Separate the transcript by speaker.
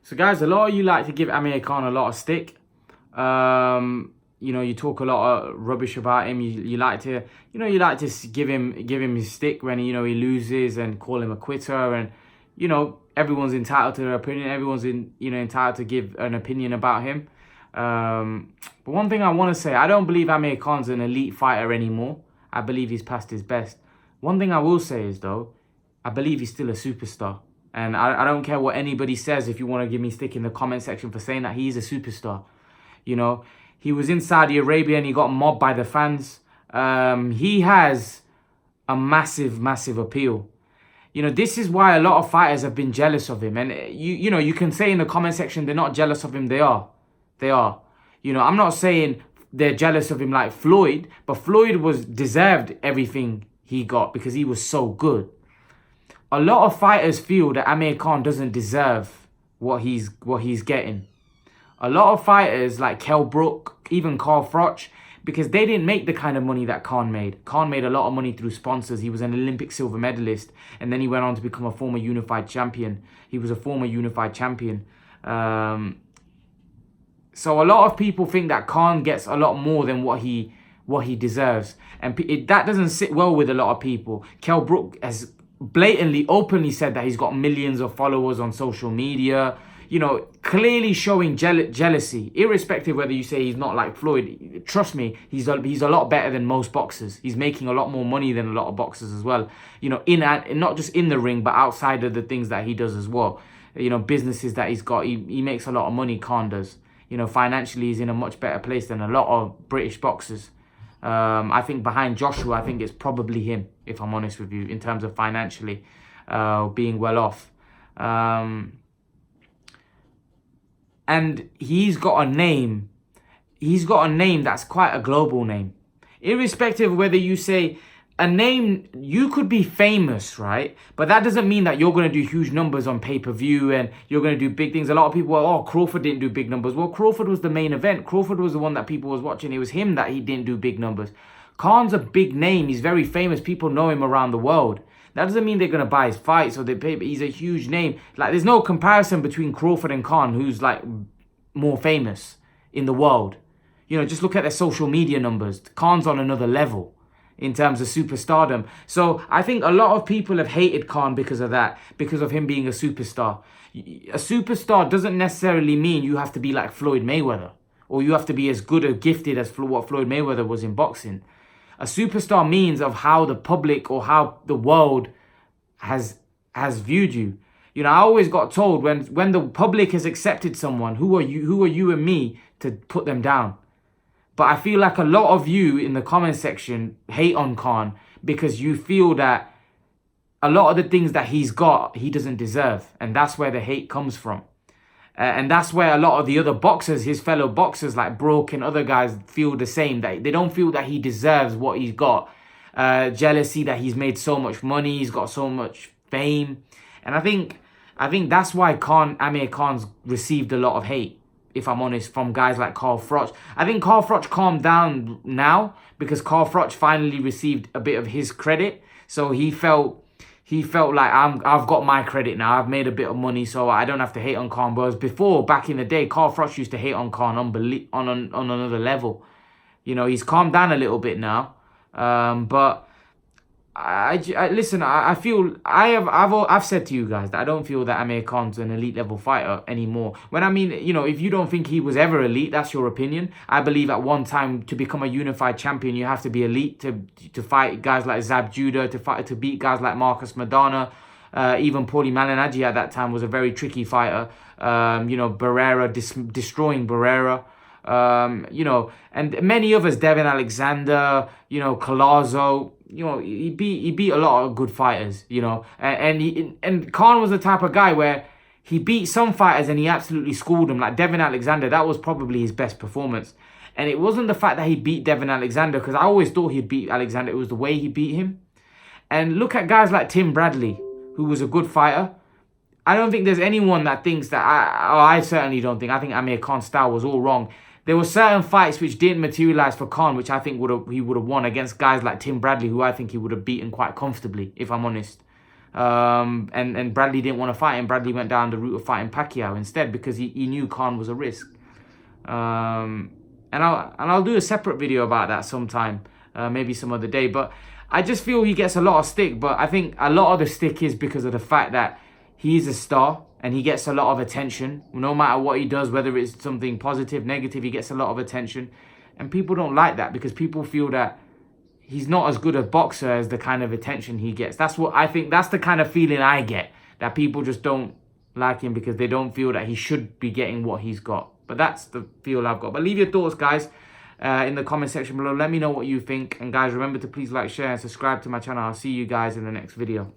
Speaker 1: So guys, a lot of you like to give Amir Khan a lot of stick. You talk a lot of rubbish about him. You like to, give him his stick when he loses and call him a quitter. And everyone's entitled to their opinion. Everyone's entitled to give an opinion about him. But one thing I want to say, I don't believe Amir Khan's an elite fighter anymore. I believe he's past his best. One thing I will say is though, I believe he's still a superstar. And I don't care what anybody says if you want to give me stick in the comment section for saying that he's a superstar. He was in Saudi Arabia and he got mobbed by the fans. He has a massive, massive appeal. This is why a lot of fighters have been jealous of him. And, you can say in the comment section they're not jealous of him. They are. They are. I'm not saying they're jealous of him like Floyd. But Floyd deserved everything he got because he was so good. A lot of fighters feel that Amir Khan doesn't deserve what he's getting. A lot of fighters like Kell Brook, even Carl Froch, because they didn't make the kind of money that Khan made. Khan made a lot of money through sponsors. He was an Olympic silver medalist, and then he went on to become a former unified champion. He was a former unified champion. So a lot of people think that Khan gets a lot more than what he deserves, and that doesn't sit well with a lot of people. Kell Brook has blatantly, openly said that he's got millions of followers on social media, clearly showing jealousy, irrespective whether you say he's not like Floyd. Trust me, he's a lot better than most boxers. He's making a lot more money than a lot of boxers as well, not just in the ring, but outside of the things that he does as well. Businesses that he's got, he makes a lot of money. Khan does. Financially, he's in a much better place than a lot of British boxers. I think behind Joshua, I think it's probably him, if I'm honest with you, in terms of financially being well off. And he's got a name. He's got a name that's quite a global name. Irrespective of whether you say a name, you could be famous, right? But that doesn't mean that you're going to do huge numbers on pay-per-view and you're going to do big things. A lot of people are, Crawford didn't do big numbers. Well, Crawford was the main event. Crawford was the one that people was watching. It was him that he didn't do big numbers. Khan's a big name. He's very famous. People know him around the world. That doesn't mean they're going to buy his fights or they pay, but he's a huge name. Like, there's no comparison between Crawford and Khan, who's like more famous in the world. Just look at their social media numbers. Khan's on another level in terms of superstardom. So I think a lot of people have hated Khan because of that, because of him being a superstar. A superstar doesn't necessarily mean you have to be like Floyd Mayweather, or you have to be as good or gifted as what Floyd Mayweather was in boxing. A superstar means of how the public or how the world has viewed you. I always got told when the public has accepted someone, who are you and me to put them down? But I feel like a lot of you in the comment section hate on Khan because you feel that a lot of the things that he's got, he doesn't deserve. And that's where the hate comes from. And that's where a lot of the other boxers, his fellow boxers like Brook and other guys, feel the same. That they don't feel that he deserves what he's got. Jealousy that he's made so much money, he's got so much fame. And I think that's why Amir Khan's received a lot of hate, if I'm honest, from guys like Carl Froch. I think Carl Froch calmed down now because Carl Froch finally received a bit of his credit. So he felt like I've got my credit now. I've made a bit of money, so I don't have to hate on Khan. Whereas before, back in the day, Carl Froch used to hate on Khan on another level. He's calmed down a little bit now. But listen, I've said to you guys that I don't feel that Amir Khan's an elite level fighter anymore. When I mean, if you don't think he was ever elite, that's your opinion. I believe at one time to become a unified champion, you have to be elite to fight guys like Zab Judah, to beat guys like Marcus Madonna. Even Paulie Malignaggi at that time was a very tricky fighter. Barrera, destroying Barrera. And many others, Devin Alexander, Collazo. He beat a lot of good fighters, and Khan was the type of guy where he beat some fighters and he absolutely schooled them. Like Devin Alexander, that was probably his best performance. And it wasn't the fact that he beat Devin Alexander, because I always thought he'd beat Alexander. It was the way he beat him. And look at guys like Tim Bradley, who was a good fighter. I don't think there's anyone that thinks that, I certainly don't think. I think Amir Khan's style was all wrong. There were certain fights which didn't materialize for Khan, which I think he would have won against guys like Tim Bradley, who I think he would have beaten quite comfortably, if I'm honest. And Bradley didn't want to fight him. Bradley went down the route of fighting Pacquiao instead because he knew Khan was a risk. And I'll do a separate video about that sometime, maybe some other day. But I just feel he gets a lot of stick. But I think a lot of the stick is because of the fact that he's a star and he gets a lot of attention. No matter what he does, whether it's something positive, negative, he gets a lot of attention. And people don't like that because people feel that he's not as good a boxer as the kind of attention he gets. That's what I think. That's the kind of feeling I get, that people just don't like him because they don't feel that he should be getting what he's got. But that's the feel I've got. But leave your thoughts, guys, in the comment section below. Let me know what you think. And guys, remember to please like, share, and subscribe to my channel. I'll see you guys in the next video.